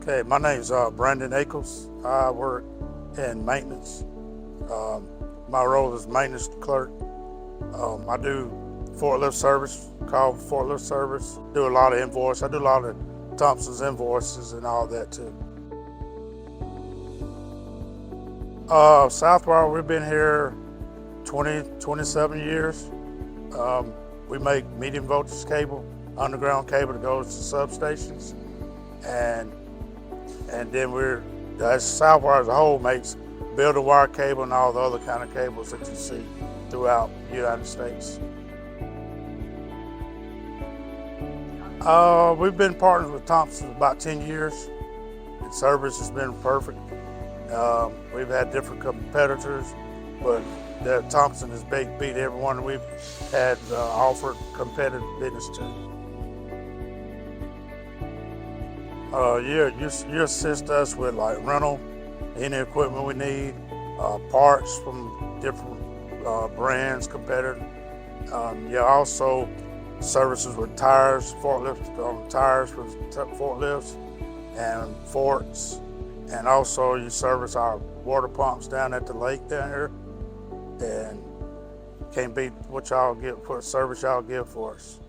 Okay, my name's Brandon Akles. I work in maintenance. My role is maintenance clerk. I do forklift service, call forklift service, do a lot of invoice. I do a lot of Thompson's invoices and all that too. Southwire, we've been here 27 years. We make medium voltage cable, underground cable that goes to substations, and then Southwire as a whole makes building wire cable and all the other kind of cables that you see throughout the United States. We've been partners with Thompson for about 10 years. And service has been perfect. We've had different competitors, but Thompson has beat everyone we've had offered competitive business to. You assist us with like rental, any equipment we need, parts from different brands, competitive. Also services with tires, forklifts, tires for forklifts and forks, and also you service our water pumps down at the lake down here. And can't beat what y'all give for the service y'all give for us.